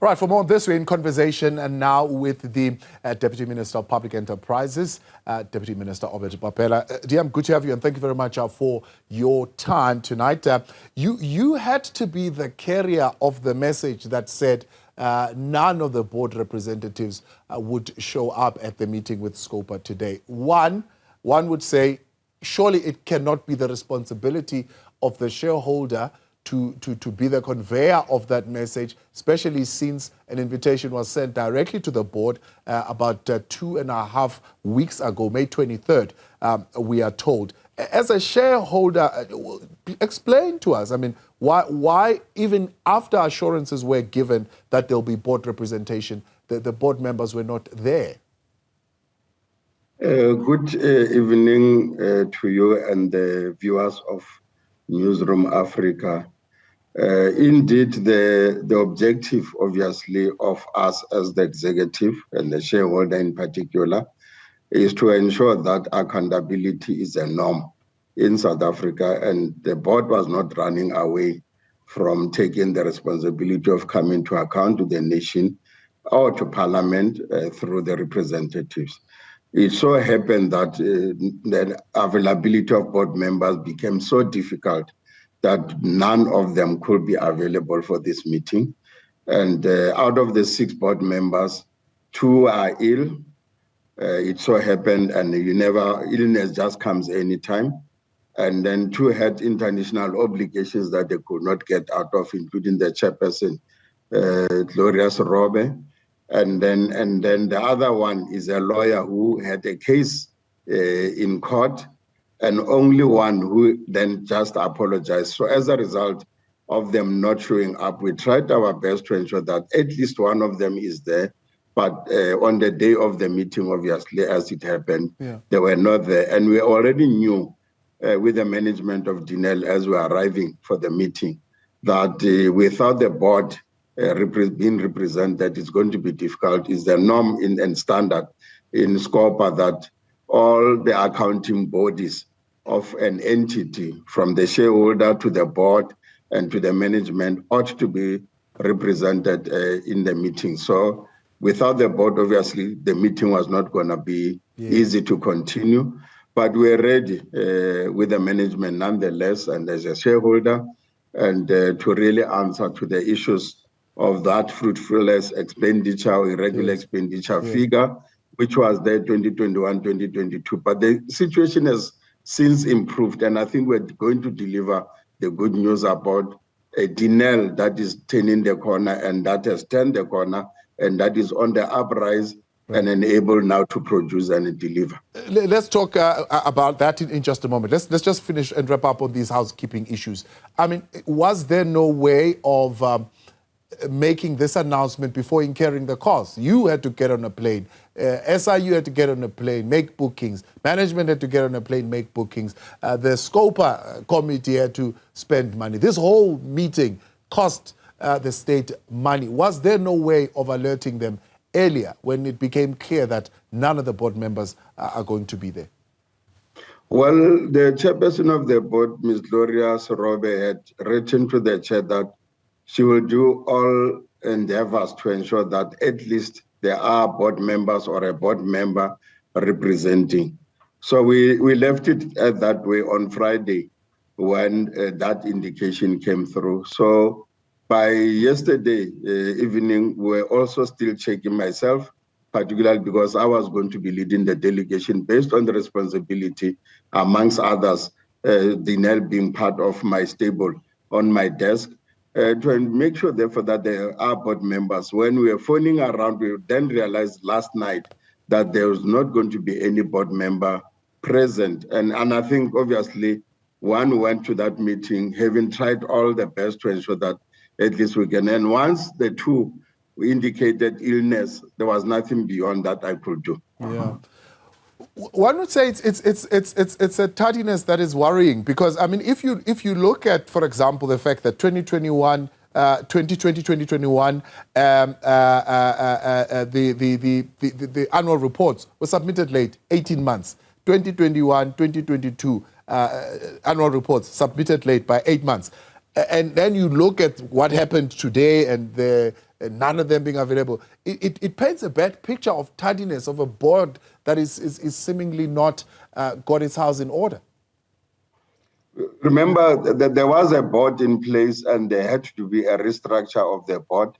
All right, for more on this, we're in conversation and now with the Deputy Minister of Public Enterprises, Deputy Minister Obed Bapela. DM, good to have you, and thank you very much for your time tonight. You had to be the carrier of the message that said none of the board representatives would show up at the meeting with Scopa today. One would say, surely it cannot be the responsibility of the shareholder to be the conveyor of that message, especially since an invitation was sent directly to the board about 2.5 weeks ago, May 23rd, we are told. As a shareholder, explain to us, I mean, why even after assurances were given that there'll be board representation, the board members were not there? Good evening to you and the viewers of Newzroom Afrika. Indeed, the objective, obviously, of us as the executive and the shareholder in particular is to ensure that accountability is a norm in South Africa, and the board was not running away from taking the responsibility of coming to account to the nation or to Parliament through the representatives. It so happened that the availability of board members became so difficult that none of them could be available for this meeting. And out of the 6 board members, 2 are ill. It so happened, and illness just comes anytime. And then 2 had international obligations that they could not get out of, including the chairperson, Glorious Robe. And then the other one is a lawyer who had a case in court, and only one who then just apologized. So as a result of them not showing up, we tried our best to ensure that at least one of them is there. But on the day of the meeting, obviously, as it happened, they were not there. And we already knew with the management of Denel as we were arriving for the meeting that without the board being represented, it's going to be difficult. It's the norm and standard in Scopa that all the accounting bodies of an entity, from the shareholder to the board and to the management, ought to be represented in the meeting. So without the board, obviously, the meeting was not going to be easy to continue. But we're ready with the management nonetheless, and as a shareholder, and to really answer to the issues of that fruitfulness expenditure or irregular expenditure figure, which was there 2021, 2022. But the situation has since improved, and I think we're going to deliver the good news about a Denel that is turning the corner, and that has turned the corner, and that is on the uprise and enabled now to produce and deliver. Let's talk about that in just a moment. Let's just finish and wrap up on these housekeeping issues. I mean, was there no way of making this announcement before incurring the cost? You had to get on a plane. SIU had to get on a plane, make bookings. Management had to get on a plane, make bookings. The Scopa committee had to spend money. This whole meeting cost the state money. Was there no way of alerting them earlier when it became clear that none of the board members are going to be there? Well, the chairperson of the board, Ms. Gloria Sorobe, had written to the chair that she will do all endeavors to ensure that at least there are board members or a board member representing. So we left it that way on Friday when that indication came through. So by yesterday evening, we were also still checking myself, particularly because I was going to be leading the delegation based on the responsibility, amongst others, Denel being part of my stable on my desk. To make sure, therefore, that there are board members. When we were phoning around, we then realized last night that there was not going to be any board member present. And I think, obviously, one went to that meeting having tried all the best to ensure that at least we can. And once the 2 indicated illness, there was nothing beyond that I could do. Yeah. One would say it's a tardiness that is worrying, because I mean, if you look at, for example, the fact that 2021, the annual reports were submitted late, 18 months. 2021, 2022 annual reports submitted late by 8 months. And then you look at what happened today and the none of them being available. It paints a bad picture of tardiness of a board that is seemingly not got its house in order. Remember that there was a board in place and there had to be a restructure of the board.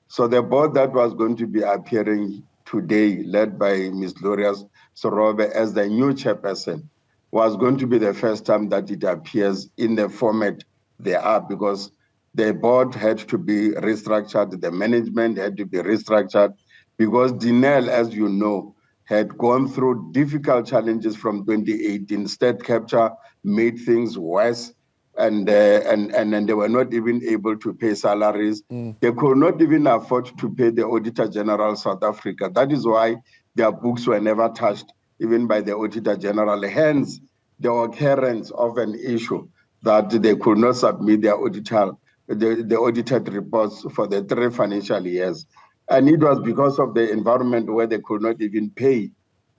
So the board that was going to be appearing today, led by Ms. Gloria Sorobe as the new chairperson, was going to be the first time that it appears in the format they are, because the board had to be restructured, the management had to be restructured, because Denel, as you know, had gone through difficult challenges from 2018. State capture made things worse, and they were not even able to pay salaries. They could not even afford to pay the Auditor General South Africa. That is why their books were never touched, even by the Auditor General. Hence, the occurrence of an issue that they could not submit their the audited reports for the 3 financial years. And it was because of the environment where they could not even pay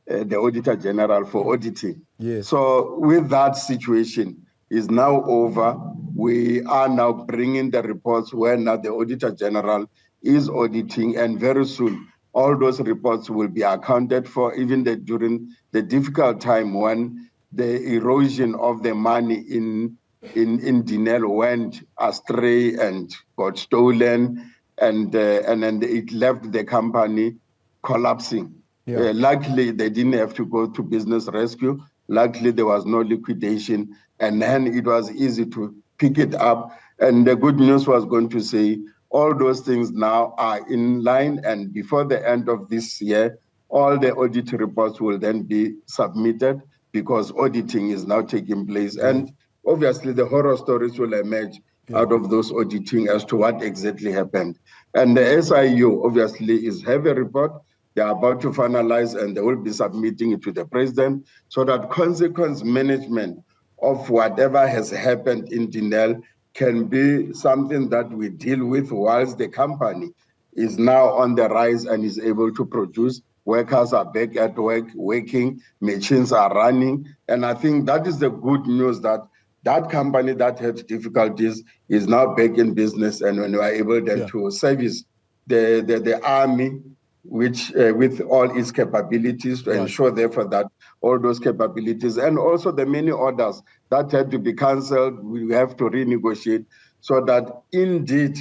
the Auditor General for auditing. Yes. So with that situation is now over, we are now bringing the reports where now the Auditor General is auditing, and very soon all those reports will be accounted for, even during the difficult time when the erosion of the money in Denel went astray and got stolen, and then it left the company collapsing. Yeah. Luckily, they didn't have to go to business rescue. Luckily, there was no liquidation, and then it was easy to pick it up. And the good news was going to say all those things now are in line, and before the end of this year, all the audit reports will then be submitted, because auditing is now taking place. And obviously, the horror stories will emerge out of those auditing as to what exactly happened. And the SIU obviously is have a report. They are about to finalize, and they will be submitting it to the president, so that consequence management of whatever has happened in Denel can be something that we deal with whilst the company is now on the rise and is able to produce. Workers are back at work, working, machines are running. And I think that is the good news, that that company that had difficulties is now back in business, and when we are able then to service the army, which with all its capabilities, to ensure therefore that all those capabilities, and also the many orders that had to be cancelled, we have to renegotiate, so that indeed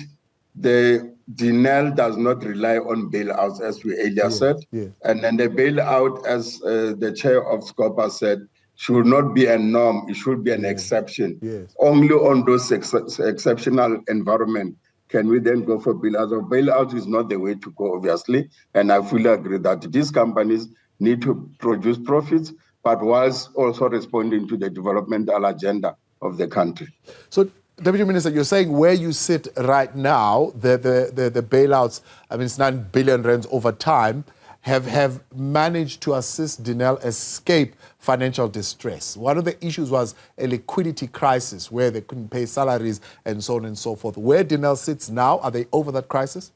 the Denel does not rely on bailouts, as we earlier said. And then the bailout, as the chair of Scopa said, should not be a norm, it should be an exception. Only on those exceptional environment can we then go for bailouts. Bailout is not the way to go, obviously, and I fully agree that these companies need to produce profits, but whilst also responding to the developmental agenda of the country. So, Deputy Minister, you're saying where you sit right now, the bailouts, I mean, it's 9 billion rands over time, have managed to assist Denel escape financial distress. One of the issues was a liquidity crisis where they couldn't pay salaries and so on and so forth. Where Denel sits now, are they over that crisis?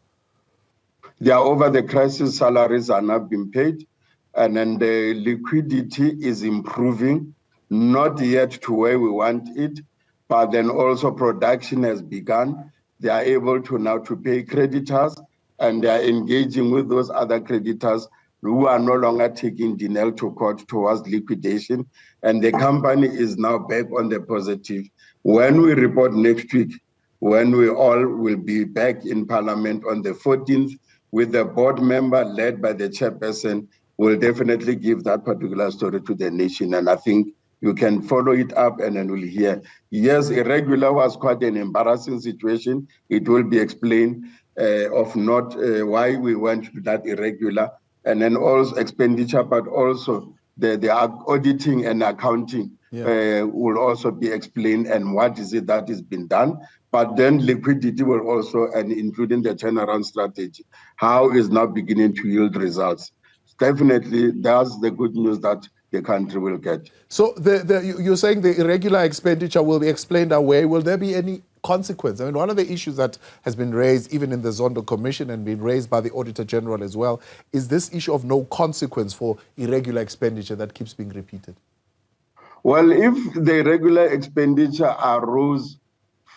They are over the crisis, salaries are not being paid, and then the liquidity is improving, not yet to where we want it, but then also production has begun. They are able to now to pay creditors, and they are engaging with those other creditors who are no longer taking Denel to court towards liquidation, and the company is now back on the positive. When we report next week, when we all will be back in Parliament on the 14th, with the board member led by the chairperson, will definitely give that particular story to the nation. And I think you can follow it up, and then we'll hear. Yes, irregular was quite an embarrassing situation. It will be explained of not why we went to that irregular, and then also expenditure, but also the auditing and accounting will also be explained, and what is it that is being done. But then liquidity will also, and including the turnaround strategy, how is now beginning to yield results. Definitely, that's the good news that the country will get. So you're saying the irregular expenditure will be explained away. Will there be any consequence? I mean, one of the issues that has been raised even in the Zondo Commission and been raised by the Auditor General as well is this issue of no consequence for irregular expenditure that keeps being repeated. Well, if the irregular expenditure arose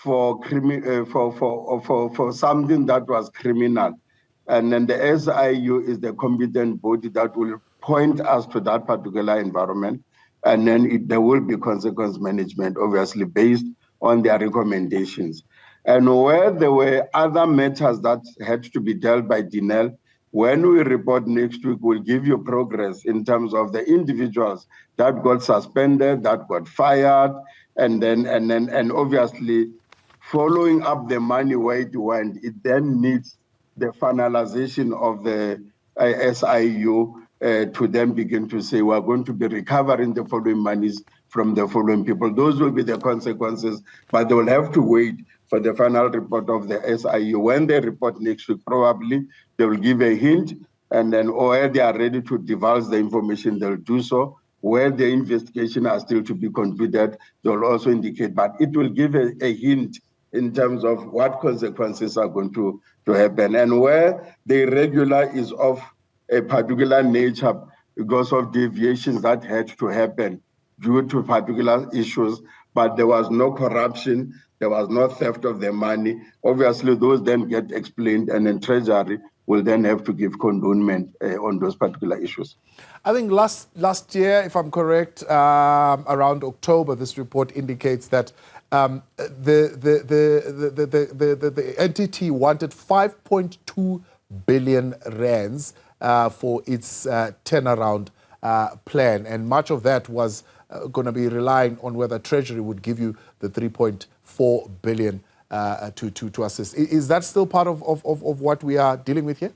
for something that was criminal. And then the SIU is the competent body that will point us to that particular environment. And then there will be consequence management, obviously, based on their recommendations. And where there were other matters that had to be dealt by Denel, when we report next week, we'll give you progress in terms of the individuals that got suspended, that got fired, and obviously following up the money where it went. It then needs the finalization of the SIU to then begin to say we're going to be recovering the following monies from the following people. Those will be the consequences, but they will have to wait for the final report of the SIU. When they report next week, probably they will give a hint, and then where they are ready to divulge the information, they'll do so. Where the investigation are still to be concluded, they'll also indicate, but it will give a hint in terms of what consequences are going to happen. And where the irregular is of a particular nature because of deviations that had to happen due to particular issues, but there was no corruption, there was no theft of the money. Obviously, those then get explained, and then Treasury will then have to give condonement on those particular issues. I think last year, if I'm correct, around October, this report indicates that the entity wanted 5.2 billion rands for its turnaround plan, and much of that was going to be relying on whether Treasury would give you the 3.4 billion to assist. Is that still part of what we are dealing with here?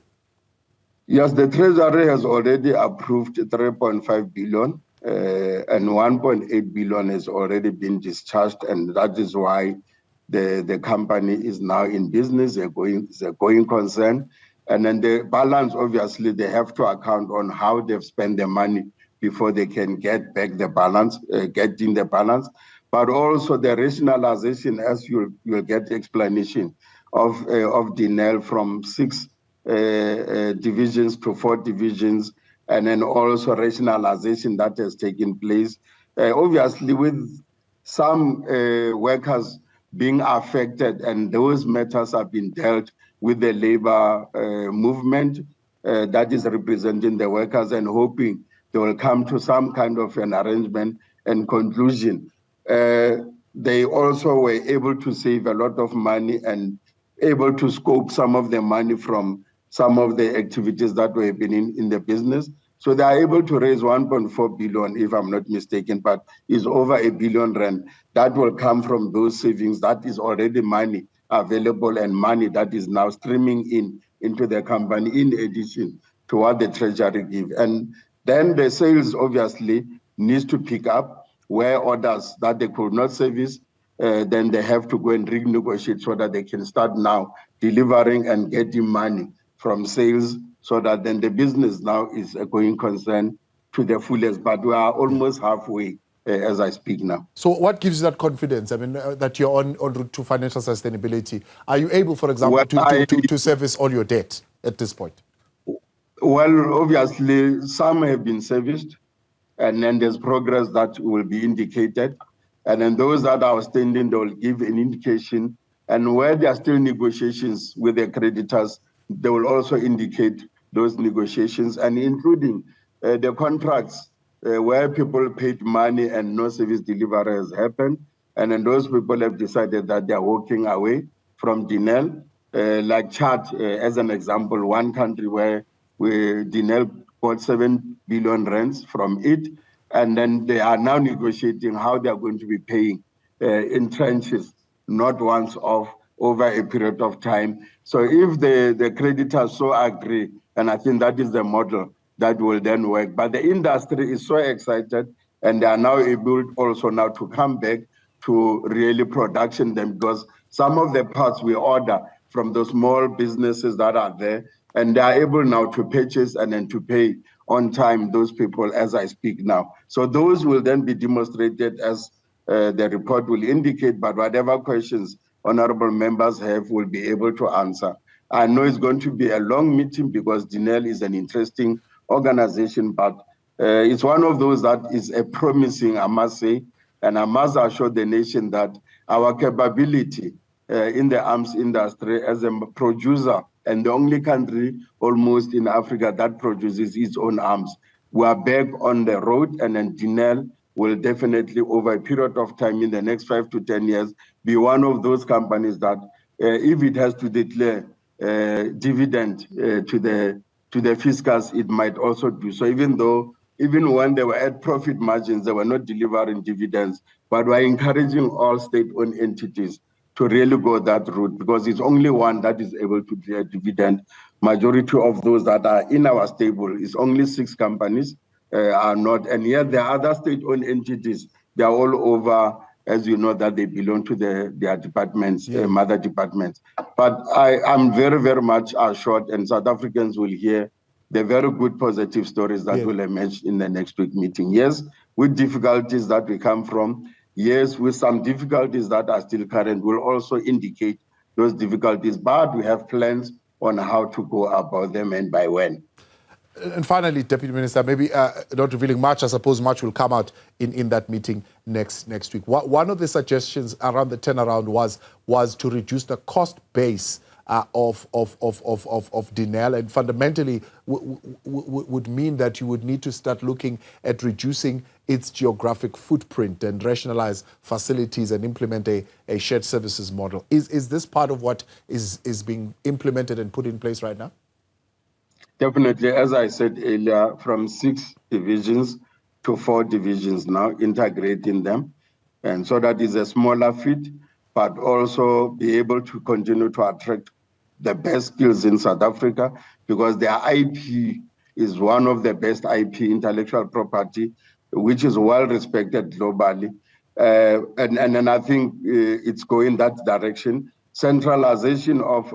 Yes, the Treasury has already approved 3.5 billion and 1.8 billion has already been discharged, and that is why the company is now in business, it's a going concern. And then the balance, obviously, they have to account on how they've spent the money before they can get back the balance, get in the balance. But also the rationalization, as you'll get the explanation of Denel from 6 divisions to 4 divisions, and then also rationalization that has taken place. Obviously, with some workers being affected, and those matters have been dealt with the labor movement that is representing the workers, and hoping they will come to some kind of an arrangement and conclusion. They also were able to save a lot of money and able to scope some of the money from some of the activities that were happening in the business. So they are able to raise 1.4 billion, if I'm not mistaken, but is over R1 billion. That will come from those savings. That is already money available and money that is now streaming into the company in addition to what the Treasury give. And then the sales obviously needs to pick up where orders that they could not service, then they have to go and renegotiate so that they can start now delivering and getting money from sales, so that then the business now is a going concern to the fullest. But we are almost halfway as I speak now. So what gives you that confidence? I mean, that you're on route to financial sustainability? Are you able, for example, to service all your debt at this point? Well, obviously, some have been serviced, and then there's progress that will be indicated. And then those that are outstanding, they will give an indication. And where there are still negotiations with the creditors, they will also indicate those negotiations, and including the contracts where people paid money and no service delivery has happened. And then those people have decided that they are walking away from Denel. Like Chad, as an example, one country where Denel bought 7 billion rands from it, and then they are now negotiating how they are going to be paying in tranches, not once off, over a period of time. So if the creditors so agree, and I think that is the model that will then work. But the industry is so excited, and they are now able also now to come back to really production them, because some of the parts we order from the small businesses that are there, and they are able now to purchase and then to pay on time those people as I speak now. So those will then be demonstrated as the report will indicate, but whatever questions honorable members have will be able to answer. I know it's going to be a long meeting because Denel is an interesting organization, but it's one of those that is a promising, I must say, and I must assure the nation that our capability in the arms industry as a producer, and the only country almost in Africa that produces its own arms. We are back on the road, and then Denel will definitely, over a period of time in the next 5 to 10 years, be one of those companies that, if it has to declare dividend to the fiscals, it might also do so. Even when they were at profit margins, they were not delivering dividends. But we're encouraging all state-owned entities to really go that route, because it's only one that is able to declare dividend. Majority of those that are in our stable is only 6 companies are not, and yet the other state-owned entities, they are all over, as you know, that they belong to their departments, mother departments. But I'm very, very much assured, and South Africans will hear the very good positive stories that will emerge in the next week meeting. Yes, with difficulties that we come from, yes, with some difficulties that are still current, will also indicate those difficulties, but we have plans on how to go about them and by when. And finally, Deputy Minister, maybe not revealing much, I suppose much will come out in that meeting next week. One of the suggestions around the turnaround was to reduce the cost base of Denel, and fundamentally would mean that you would need to start looking at reducing its geographic footprint and rationalize facilities and implement a shared services model. Is this part of what is being implemented and put in place right now? Definitely, as I said earlier, from 6 divisions to 4 divisions now, integrating them. And so that is a smaller feat, but also be able to continue to attract the best skills in South Africa, because their IP is one of the best IP, intellectual property, which is well respected globally. And I think it's going that direction. Centralization of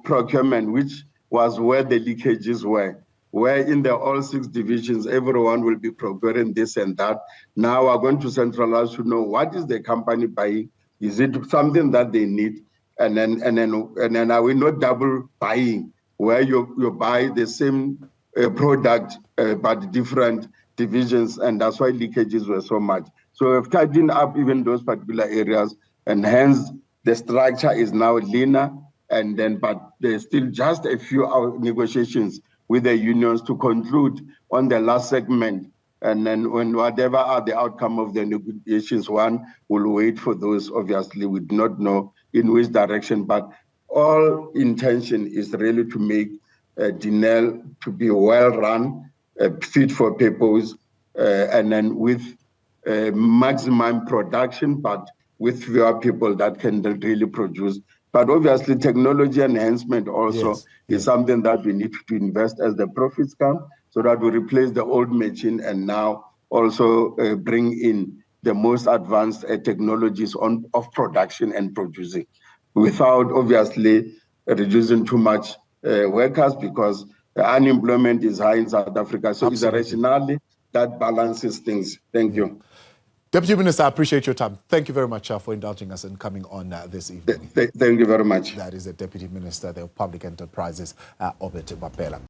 procurement, which was where the leakages were, where in the all 6 divisions, everyone will be procuring this and that. Now we're going to centralize to know what is the company buying. Is it something that they need? And then are we not double buying, where you buy the same product but different divisions, and that's why leakages were so much. So we've tightened up even those particular areas, and hence the structure is now leaner. And then, but there's still just a few negotiations with the unions to conclude on the last segment. And then when whatever are the outcome of the negotiations, one will wait for those. Obviously, we do not know in which direction, but all intention is really to make Denel to be well run, fit for purpose, and then with maximum production, but with fewer people that can really produce. But obviously, technology enhancement also is something that we need to invest as the profits come, so that we replace the old machine and now also bring in the most advanced technologies of production and producing, without obviously reducing too much workers, because unemployment is high in South Africa. So it's a rationale that balances things. Thank you. Deputy Minister, I appreciate your time. Thank you very much for indulging us and coming on this evening. Thank you very much. That is the Deputy Minister of Public Enterprises, Obed Bapela.